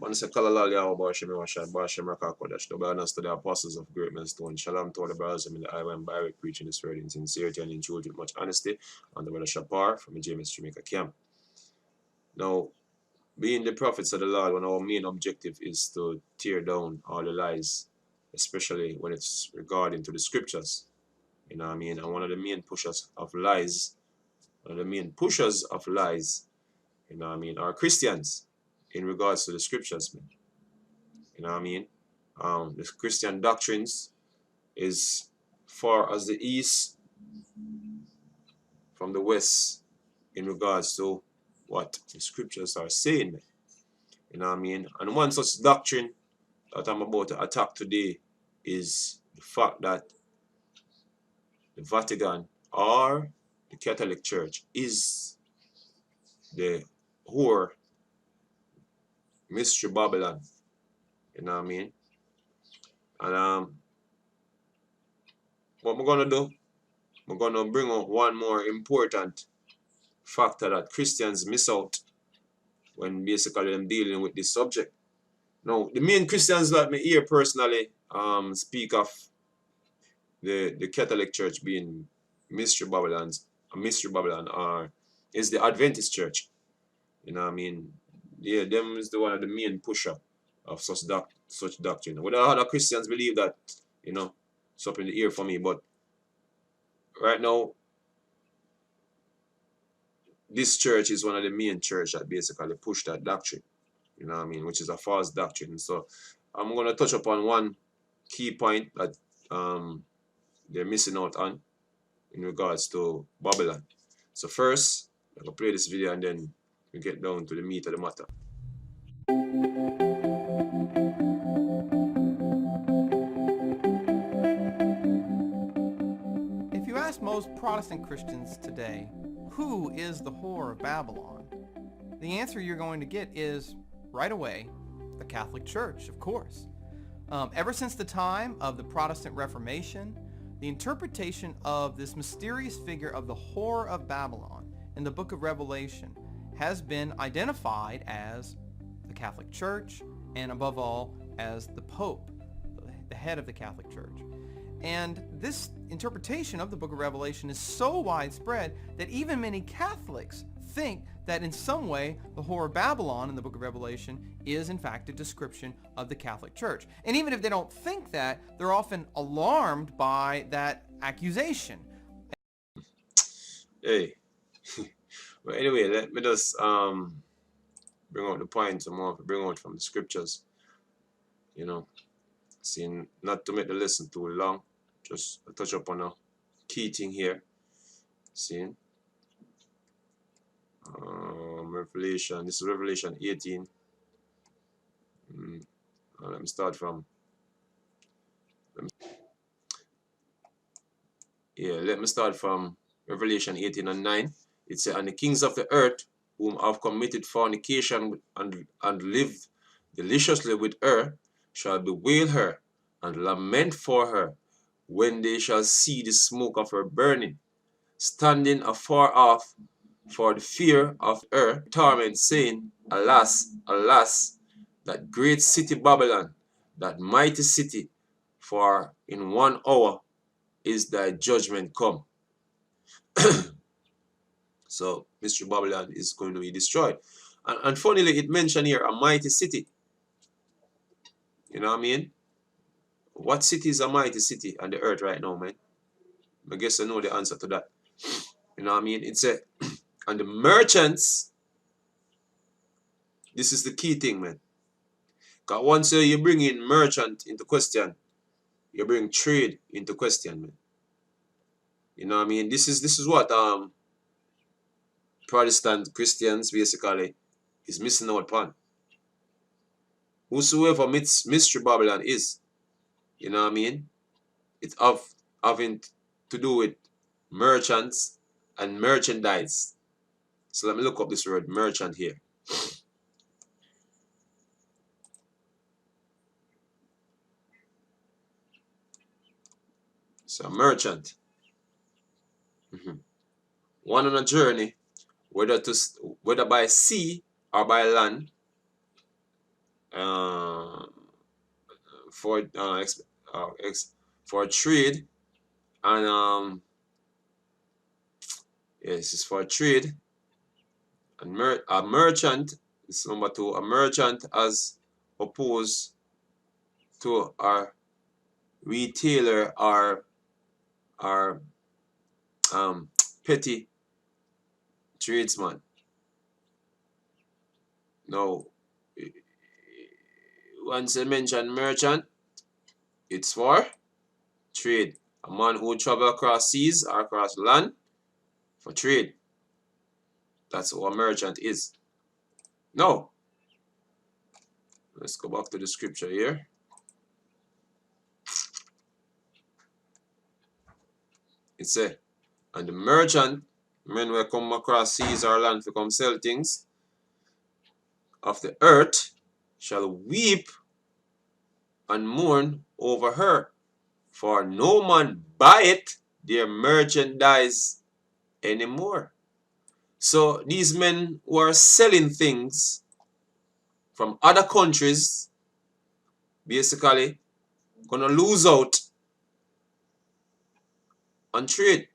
Once a Kalalal Yahweh Barshim Washan, Barshim Rakakodash, the Banas to the apostles of great millstone, Shalom to all the brothers in the island by preaching this word in sincerity and in truth with much honesty, and the brother Shapar from the James Jamaica camp. Now, being the prophets of the Lord, one of our main objective is to tear down all the lies, especially when it's regarding to the scriptures. You know what I mean? And one of the main pushers of lies, you know what I mean, are Christians in regards to the scriptures, man. You know what I mean? The Christian doctrines is far as the east from the west in regards to what the scriptures are saying. You know what I mean? And one such doctrine that I'm about to attack today is the fact that the Vatican or the Catholic Church is the whore mystery Babylon. You know what I mean? And what we're gonna do, we're gonna bring up one more important factor that Christians miss out when basically them dealing with this subject. Now, the main Christians that me hear personally speak of the Catholic Church being mystery Babylon is the Adventist Church. You know what I mean? Yeah, them is the one of the main pusher of such doctrine. Whether other Christians believe that, you know, it's up in the ear for me, but right now, this church is one of the main church that basically push that doctrine. You know what I mean? Which is a false doctrine. So I'm going to touch upon one key point that they're missing out on in regards to Babylon. So first, I'm going to play this video and then we get down to the meat of the matter. If you ask most Protestant Christians today, who is the whore of Babylon? The answer you're going to get is, right away, the Catholic Church, of course. Ever since the time of the Protestant Reformation, the interpretation of this mysterious figure of the whore of Babylon in the book of Revelation has been identified as the Catholic Church and, above all, as the Pope, the head of the Catholic Church. And this interpretation of the book of Revelation is so widespread that even many Catholics think that in some way the whore of Babylon in the book of Revelation is in fact a description of the Catholic Church. And even if they don't think that, they're often alarmed by that accusation. Hey. Well, anyway, let me just bring out the point some more, bring out from the scriptures. You know, seeing not to make the lesson too long, just touch up on a key thing here. Seeing Revelation, this is Revelation 18. Let me start from let me start from Revelation 18 and 9. It says, and the kings of the earth, whom have committed fornication and lived deliciously with her, shall bewail her and lament for her when they shall see the smoke of her burning, standing afar off for the fear of her torment, saying, alas, alas, that great city Babylon, that mighty city, for in 1 hour is thy judgment come. So Mystery Babylon is going to be destroyed. And funnily, it mentioned here a mighty city. You know what I mean? What city is a mighty city on the earth right now, man? I guess I know the answer to that. You know what I mean? It's a and the merchants, this is the key thing, man. Because once you bring in merchant into question, you bring trade into question, man. You know what I mean? This is what Protestant Christians basically is missing out upon. Whosoever Mystery Babylon is, you know what I mean? It's having to do with merchants and merchandise. So let me look up this word merchant here. So merchant. One on a journey, whether by sea or by land, uh, for for trade, and yes, it's for trade. And a merchant is number two. A merchant as opposed to a retailer or petty tradesman. Now, once I mention merchant, it's for trade. A man who travel across seas or across land for trade. That's what a merchant is. Now, let's go back to the scripture here. It says, and the merchant, men will come across seas or land to come sell things of the earth, shall weep and mourn over her, for no man buyeth their merchandise anymore. So these men who are selling things from other countries basically gonna lose out on trade.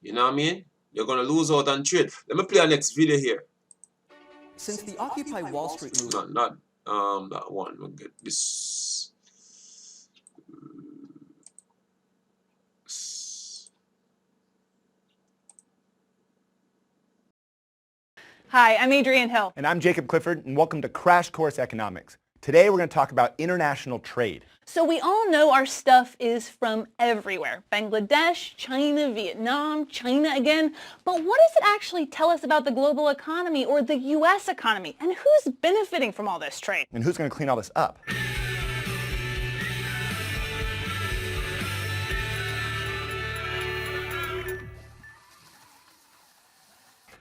You know what I mean? They're gonna lose out on trade. Let me play our next video here. Since the Occupy Wall Street movement... Not that one. We'll get this. Hi, I'm Adrienne Hill. And I'm Jacob Clifford, and welcome to Crash Course Economics. Today we're going to talk about international trade. So we all know our stuff is from everywhere. Bangladesh, China, Vietnam, China again. But what does it actually tell us about the global economy or the U.S. economy? And who's benefiting from all this trade? And who's going to clean all this up?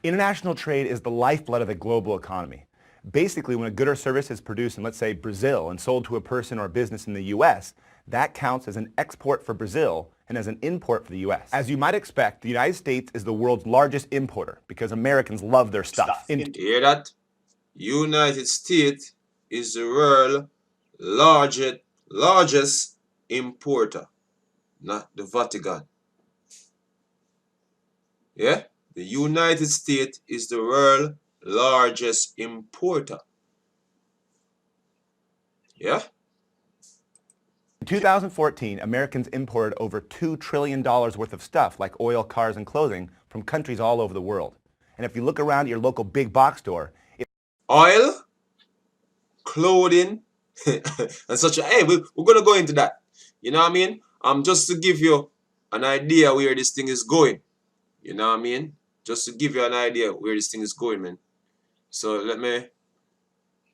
International trade is the lifeblood of the global economy. Basically, when a good or service is produced in, let's say, Brazil and sold to a person or a business in the U.S., that counts as an export for Brazil and as an import for the U.S. As you might expect, the United States is the world's largest importer because Americans love their stuff. You hear that? United States is the world's largest importer, not the Vatican. Yeah? The United States is the world's largest importer. Yeah? In 2014, Americans imported over $2 trillion worth of stuff like oil, cars, and clothing from countries all over the world. And if you look around at your local big box store, oil, clothing, and such. Hey, we're going to go into that. You know what I mean? Just to give you an idea where this thing is going. You know what I mean? Just to give you an idea where this thing is going, man. So let me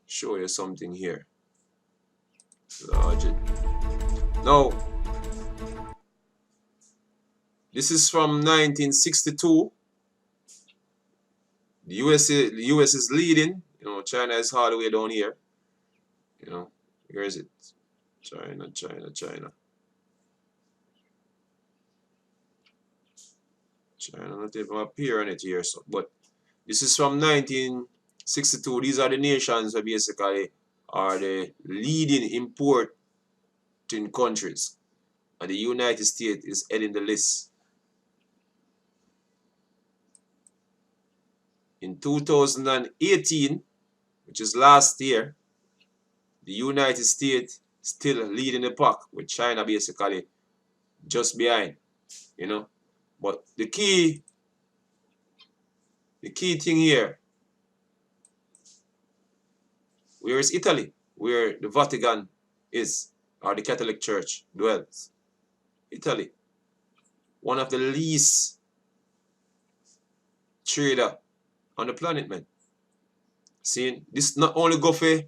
show you something here. Large it. Now, this is from 1962. The US is leading. You know, China is all the way down here. You know, where is it? China. China not even appear on it here, so but this is from 1962. These are the nations that basically are the leading importing countries, and the United States is heading the list. In 2018, which is last year, the United States still leading the pack, with China basically just behind, you know. But the key thing here, where is Italy, where the Vatican is, or the Catholic Church dwells? Italy, one of the least trader on the planet, man. See, this not only go for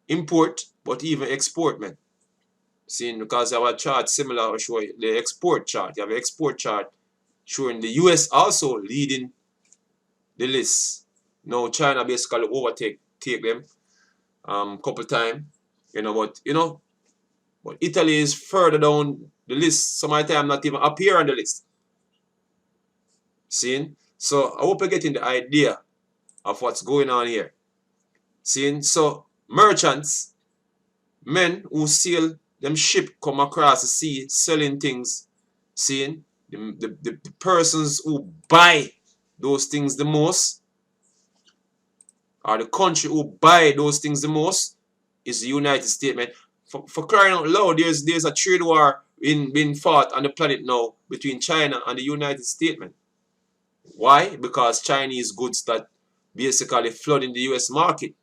import, but even export, man. See, because I have a chart similar to show the export chart. You have an export chart showing the US also leading the list. Now China basically overtake them couple times, you know, but Italy is further down the list. Some of the time not even up here on the list. See? So I hope you're getting the idea of what's going on here. Seeing? So merchants, men who sail them ship come across the sea selling things. Seeing? The persons who buy those things the most, or the country who buy those things the most, is the United States, man. For crying out loud, there's a trade war being fought on the planet now between China and the United States, man. Why? Because Chinese goods that basically flooding the US market.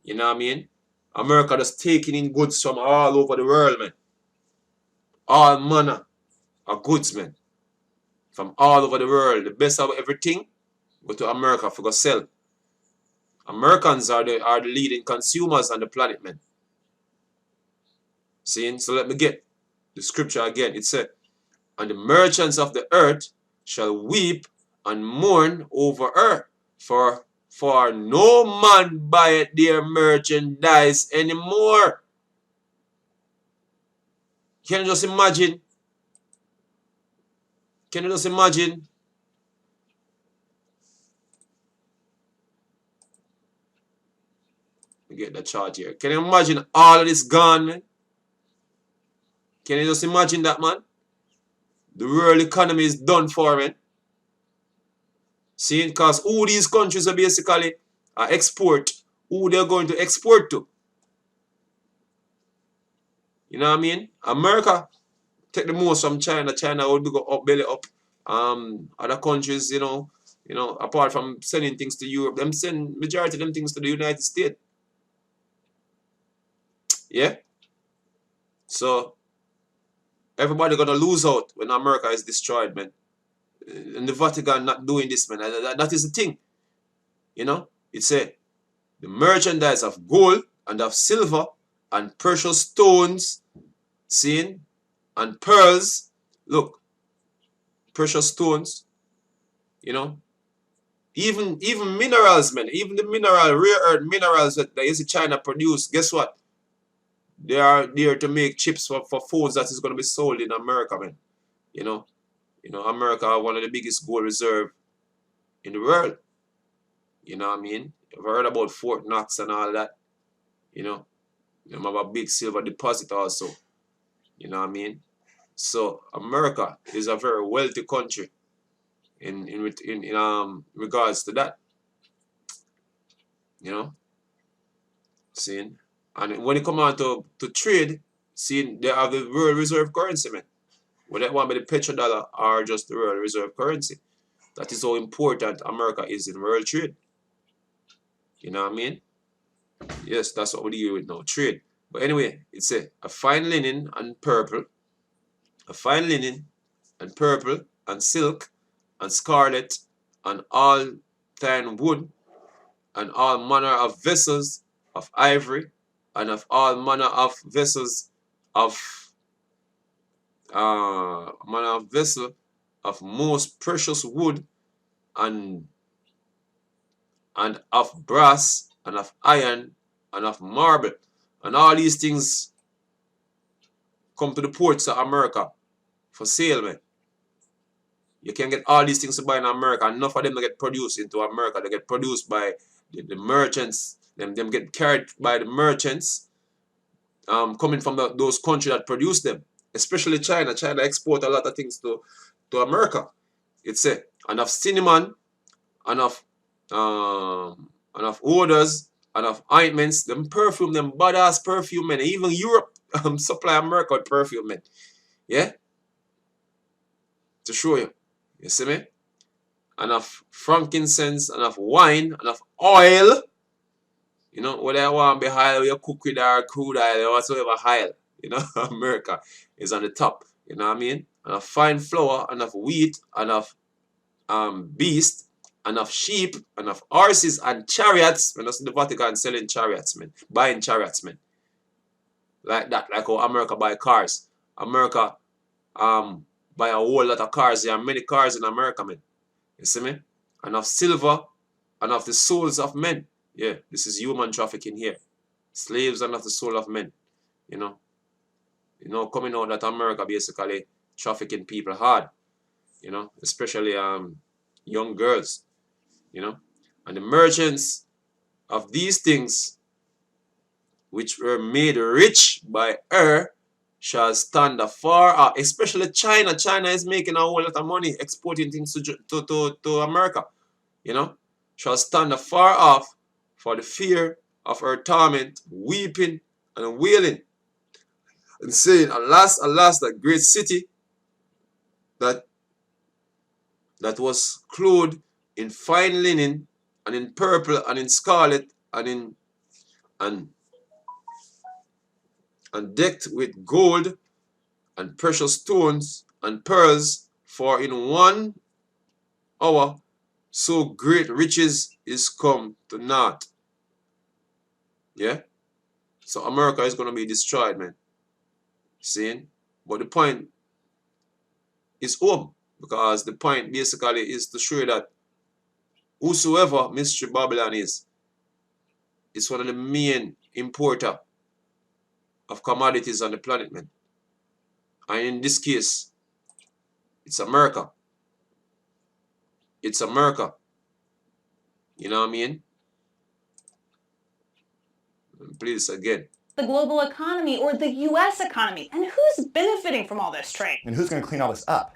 You know what I mean? America just taking in goods from all over the world, man. All manner of goods, man. From all over the world. The best of everything go to America for go sell. Americans are the leading consumers on the planet, man. See? So let me get the scripture again. It said, and the merchants of the earth shall weep and mourn over her, for no man buyeth their merchandise anymore. Can you just imagine? Can you just imagine? Let me get the chart here. Can you imagine all of this gone, man? Can you just imagine that, man? The world economy is done for, man. See, because all these countries are basically export, who they're going to export to. You know what I mean? America take the most from China. China would go up, belly up. Other countries, you know, apart from sending things to Europe, them send majority of them things to the United States. Yeah. So everybody gonna lose out when America is destroyed, man. And the Vatican not doing this, man. That is the thing. You know, it's the merchandise of gold and of silver and precious stones, seeing, and pearls. Look, precious stones, you know, even minerals, man. Even the rare earth minerals that you see China produce. Guess what? They are there to make chips for phones that is going to be sold in America, man. You know, America, one of the biggest gold reserve in the world. You know what I mean? You've heard about Fort Knox and all that. You know, they have a big silver deposit also. You know what I mean? So America is a very wealthy country in regards to that. You know, seeing, and when it come on to trade, seeing they have the world reserve currency, man. Whether it want to be the petrodollar or just the world reserve currency. That is how important America is in world trade. You know what I mean? Yes, that's what we deal with now, trade. But anyway, it's a fine linen and purple, a fine linen and purple and silk and scarlet and all thin wood and all manner of vessels of ivory and of all manner of vessels of vessel of most precious wood and of brass and of iron and of marble, and all these things come to the ports of America for sale, man. You can get all these things to buy in America. Enough of them get produced into America. They get produced by the merchants. Them get carried by the merchants coming from those countries that produce them. Especially China. China export a lot of things to America. It's enough cinnamon, enough odors, enough ointments, them perfume, them badass perfume, man. Even Europe supply America with perfume, man. Yeah? To show you. You see me? Enough frankincense, enough wine, enough oil. You know, whether you want to be oil, you cook with our crude oil, or whatsoever oil. You know, America is on the top. You know what I mean? Enough fine flour, enough wheat, enough beast, enough sheep, enough horses and chariots. When I see the Vatican selling chariots, man. Buying chariots, man. Like that. Like how America buy cars. America buy a whole lot of cars. There are many cars in America, man. You see me? Enough silver, enough the souls of men. Yeah, this is human trafficking here. Slaves and of the soul of men. You know, coming out that America basically trafficking people hard. You know, especially young girls. You know, and the merchants of these things which were made rich by her shall stand afar off. Especially China. China is making a whole lot of money exporting things to America. You know, shall stand afar off for the fear of her torment, weeping and wailing, and saying, Alas, alas, that great city that was clothed in fine linen, and in purple, and in scarlet, and decked with gold and precious stones and pearls, for in 1 hour so great riches is come to naught. Yeah? So America is going to be destroyed, man. Seeing? But the point is home, because the point basically is to show you that whosoever Mystery Babylon is, it's one of the main importer of commodities on the planet, man. And in this case, it's America. It's America. You know what I mean? Please, again. The global economy or the U.S. economy? And who's benefiting from all this trade? And who's going to clean all this up?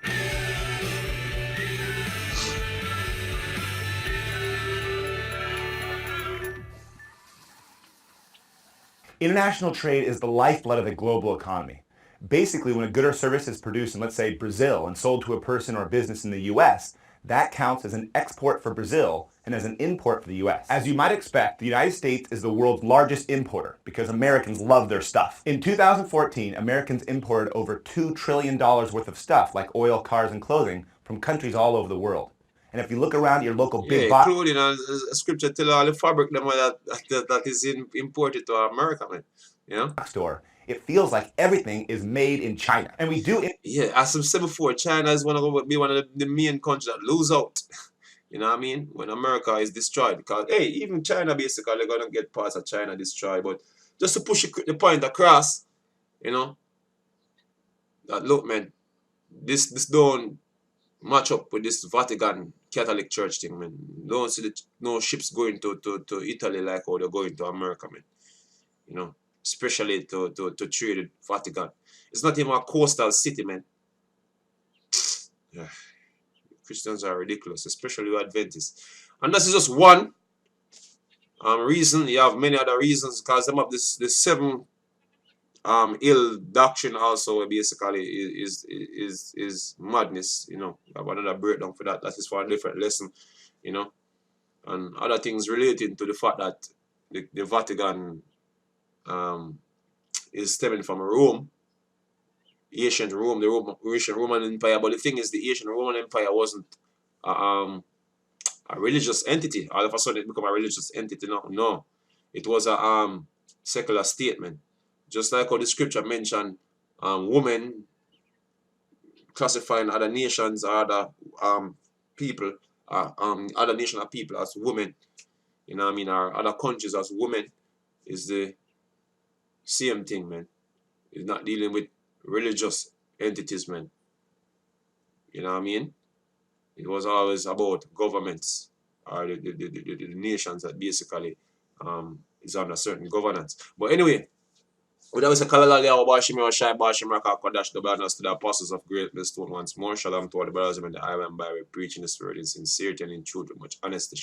International trade is the lifeblood of the global economy. Basically, when a good or service is produced in, let's say, Brazil and sold to a person or a business in the U.S., that counts as an export for Brazil and as an import for the U.S. As you might expect, the United States is the world's largest importer because Americans love their stuff. In 2014, Americans imported over $2 trillion worth of stuff like oil, cars, and clothing from countries all over the world. And if you look around your local big box... clothing and scripture tell all the fabric that is imported to America, man. You know? Store, it feels like everything is made in China. And we do... Yeah, as I said before, China is one of the main countries that lose out. You know what I mean? When America is destroyed. Because, hey, even China basically going to get parts of China destroyed. But just to push the point across, you know, that look, man, this don't match up with this Vatican Catholic Church thing, man. Don't see no ships going to Italy like how they're going to America, man. You know, especially to trade with Vatican. It's not even a coastal city, man. Yeah. Christians are ridiculous, especially with Adventists. And this is just one reason. You have many other reasons, because them have this 7 ill doctrine also basically is madness, you know. I have another breakdown for that. That is for a different lesson, you know. And other things relating to the fact that the Vatican is stemming from Rome, ancient Rome, the ancient Roman Empire. But the thing is, the ancient Roman Empire wasn't a religious entity. All of a sudden it became a religious entity. No. It was a secular statement. Just like how the scripture mentioned women classifying other nations or other people, other national people as women, you know what I mean, or other countries as women, is the same thing, man. It's not dealing with religious entities, man. You know what I mean? It was always about governments or the nations that basically is under certain governance. But anyway, without a Kalalali, our Bashimir, Shai Bashimir, Kodash, the brothers to the apostles of greatness, once more. Shalom to all the brothers and the island by preaching the spirit in sincerity and in truth with much honesty.